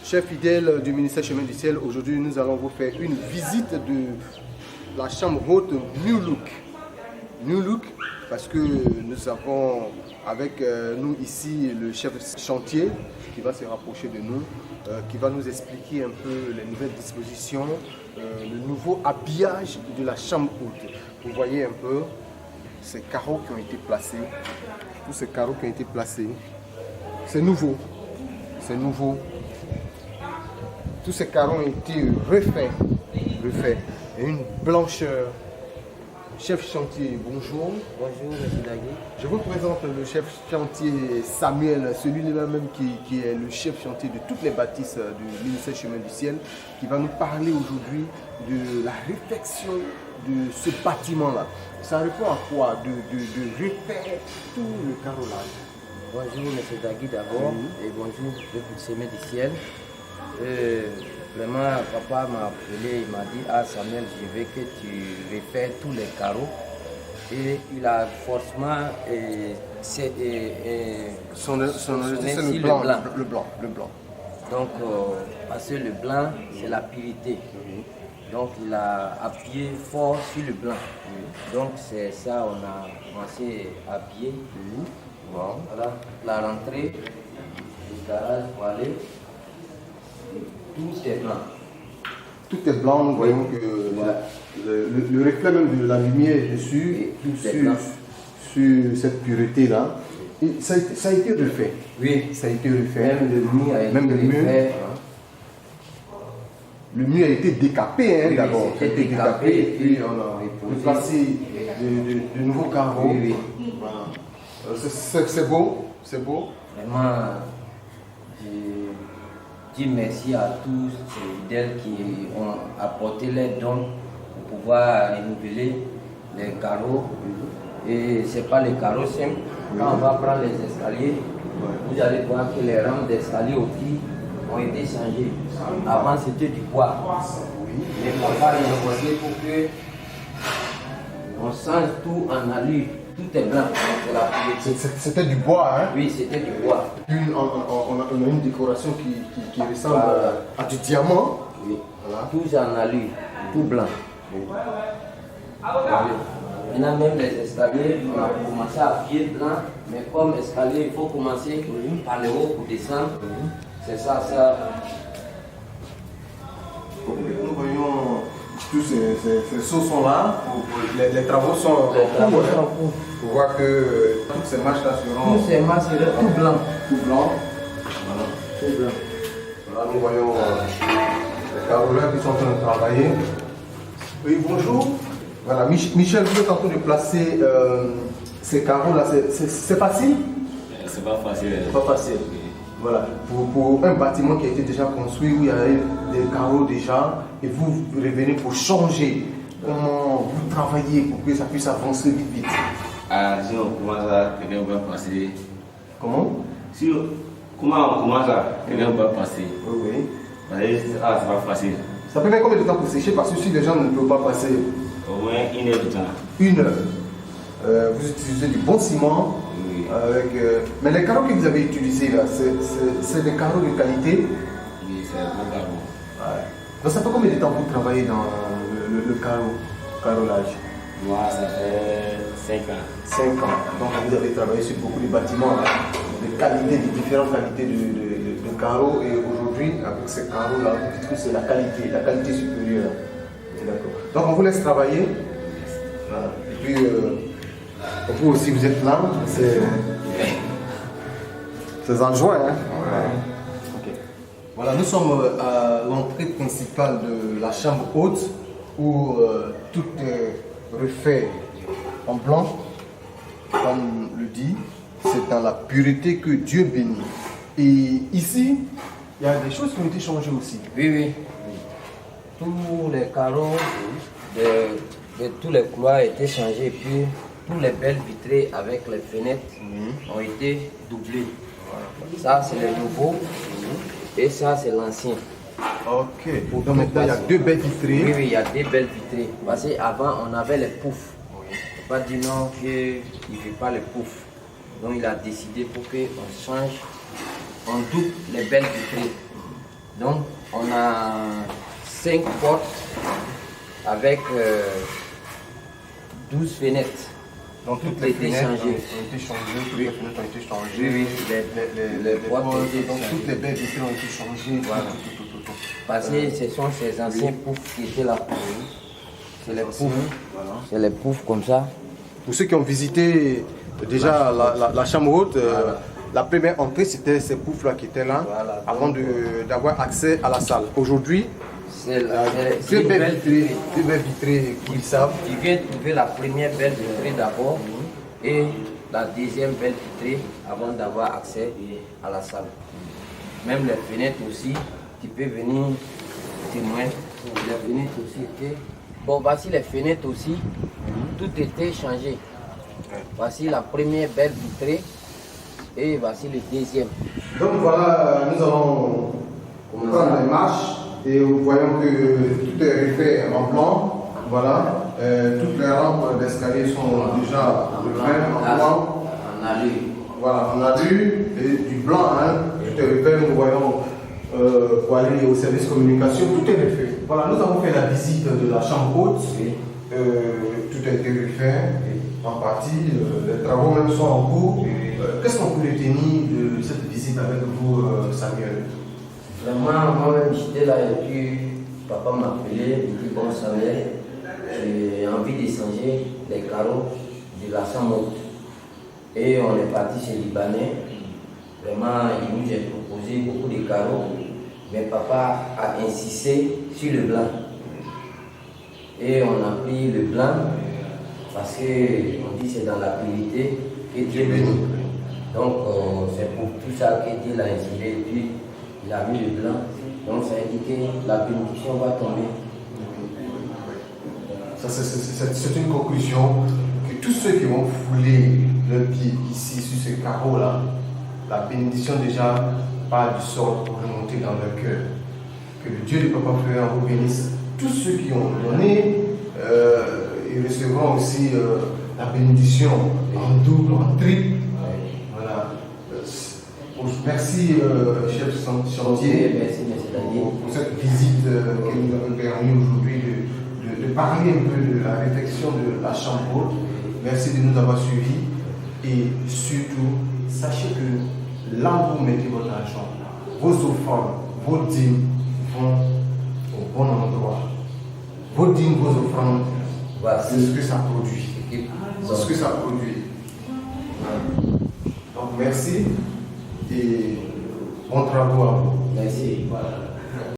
Chers fidèles du ministère Chemin du Ciel, aujourd'hui nous allons vous faire une visite de la chambre haute New Look. New Look parce que nous avons avec nous ici le chef chantier qui va se rapprocher de nous, qui va nous expliquer un peu les nouvelles dispositions, le nouveau habillage de la chambre haute. Vous voyez un peu ces carreaux qui ont été placés, tous ces carreaux qui ont été placés, c'est nouveau, c'est nouveau. Tous ces carreaux ont été refaits. Et une blancheur. Chef chantier, bonjour. Bonjour, M. Dagui. Je vous présente le chef chantier Samuel, celui-là même qui est le chef chantier de toutes les bâtisses du ministère Chemin du Ciel, qui va nous parler aujourd'hui de la réfection de ce bâtiment-là. Ça répond à quoi? De refaire tout le carrelage. Bonjour, M. Dagui d'abord, et bonjour, le Chemin du Ciel. Vraiment, papa m'a appelé, il m'a dit, ah Samuel, je veux que tu refais tous les carreaux. Et il a forcément Sonné le blanc. Donc, parce que le blanc, c'est la pureté. Donc, il a appuyé fort sur le blanc. Donc, c'est ça, on a commencé à appuyer. Bon, voilà, la rentrée, le garage pour aller. Tout est blanc. Tout est blanc, nous voyons que le reflet même de la lumière est dessus, sur cette pureté-là. Ça a été refait. Oui, ça a été refait. Même le mur a été refait. Le mur a été décapé d'abord. Il a été décapé et puis on a placé de nouveaux carreaux. Oui. Voilà. C'est beau, c'est beau. Vraiment, je dis merci à tous ces fidèles qui ont apporté les dons pour pouvoir renouveler les carreaux. Et ce n'est pas les carreaux simples. Quand on va prendre les escaliers, vous allez voir que les rampes d'escalier aussi ont été changées. Avant, c'était du bois. Mais papa a demandé pour que on change tout en allure. Tout est blanc. C'était du bois, hein? Oui, c'était du bois. On a une décoration qui ressemble à du diamant. Oui. Voilà. Tout en allure, tout blanc. Oui. Maintenant, même les escaliers, on a commencé à pied blanc, mais comme escalier, il faut commencer par le haut pour descendre. C'est ça. Nous voyons tous ces sauts sont là, les travaux sont en cours. Pour voir que toutes ces marches-là seront. Toutes ces marches seront tout blanc. Tout blanc. Voilà. Tout blanc. Voilà, nous voyons les carolins qui sont en train de travailler. Oui, bonjour. Voilà, Michel, vous êtes en train de placer ces carreaux-là. C'est facile? C'est pas facile. C'est pas facile. Voilà. Pour un bâtiment qui a été déjà construit, où il y a des carreaux déjà, et vous revenez pour changer. Comment vous travaillez pour que ça puisse avancer vite? Ah, si on commence à, quelqu'un va passer. Comment? Comment on commence à, quelqu'un va passer. Oui. C'est pas facile. Ça peut mettre combien de temps pour sécher? Parce que si les gens ne peuvent pas passer. Au moins 1 heure de temps. 1 heure. Vous utilisez du bon ciment. Oui. Mais les carreaux que vous avez utilisés là, c'est des carreaux de qualité? Oui, c'est un bon carreau. Ouais. Donc ça fait combien de temps vous travaillez dans le carrelage? Moi, ça fait 5 ans. 5 ans. Donc vous avez travaillé sur beaucoup de bâtiments, de différentes qualités de carreaux. Et aujourd'hui, avec ces carreaux-là, vous dites que c'est la qualité supérieure. D'accord. Donc on vous laisse travailler. Voilà. Et puis, vous aussi, vous êtes là. C'est en joie, hein? Ouais. Okay. Voilà, nous sommes à l'entrée principale de la chambre haute où tout est refait en blanc. Comme le dit, c'est dans la pureté que Dieu bénit. Et ici, il y a des choses qui ont été changées aussi. Oui. Tous les carreaux de tous les couloirs ont été changés. Puis, tous les belles vitrées avec les fenêtres ont été doublées. Ça, c'est le nouveau. Et ça, c'est l'ancien. Ok. Donc maintenant, il y a 2 belles vitrées. Oui, il y a 2 belles vitrées. Parce qu'avant, on avait les poufs. Il n'a pas dit non qu'il ne fait pas les poufs. Donc, il a décidé pour qu'on change, on double les belles vitrées. Donc, on a 5 portes avec 12 fenêtres. Donc toutes Tout les a été fenêtres changé. ont été changées, toutes les fenêtres ont été changées. Oui, oui, les portes ont portes, été donc changées. toutes les baies vitrées ont été changées. Voilà. Tout. Parce que ce sont ces anciens poufs qui étaient là. C'est les poufs. Voilà. C'est les poufs comme ça. Pour ceux qui ont visité déjà la chambre haute, la première entrée c'était ces poufs là qui étaient là Voilà. avant d'avoir accès à la salle. Aujourd'hui, C'est deux une baies belle vitrées qui savent. Tu viens trouver la première belle vitrée d'abord et la deuxième belle vitrée avant d'avoir accès à la salle. Même les fenêtres aussi, tu peux venir témoin. Les fenêtres aussi étaient. Bon, voici les fenêtres aussi, tout était changé. Voici la première belle vitrée et voici le deuxième. Donc voilà, nous allons prendre les marches et nous voyons que tout est refait en blanc. Voilà, toutes les rampes d'escalier sont déjà refaites en blanc. On a lu. Voilà, on a vu et du blanc, hein, tout est refait. Nous voyons pour aller au service communication, tout est refait. Voilà, nous avons fait la visite de la chambre haute. Tout a été refait en partie. Les travaux même sont en cours. Qu'est-ce qu'on peut retenir de cette visite avec vous, Samuel? Vraiment, moi-même j'étais là et puis papa m'a appelé, il dit bon Samuel, j'ai envie d'échanger les carreaux de la chambre haute. Et on est parti chez Libanais. Vraiment, il nous a proposé beaucoup de carreaux, mais papa a insisté sur le blanc. Et on a pris le blanc parce qu'on dit que c'est dans la purité que Dieu bénit. Donc c'est pour tout ça que Dieu l'a inspiré et puis il a mis le blanc. Donc ça veut dire que la bénédiction va tomber. Ça, c'est une conclusion que tous ceux qui vont fouler leurs pieds ici sur ce carreau-là, la bénédiction déjà part du sol pour remonter dans leur cœur. Que le Dieu du Papa Frère vous bénisse. Tous ceux qui ont donné, ils recevront aussi la bénédiction en double, en triple. Voilà. Merci, chef chantier, Merci, M. pour cette visite qui nous a permis aujourd'hui de parler un peu de la réflexion de la chambre haute. Merci de nous avoir suivis et surtout, sachez que là où vous mettez votre argent, vos offrandes, vos dîmes vont au bon endroit. Vos dîmes, vos offrandes, c'est ce que ça produit. C'est ce que ça produit. Donc merci et bon travail à vous. Merci. Voilà.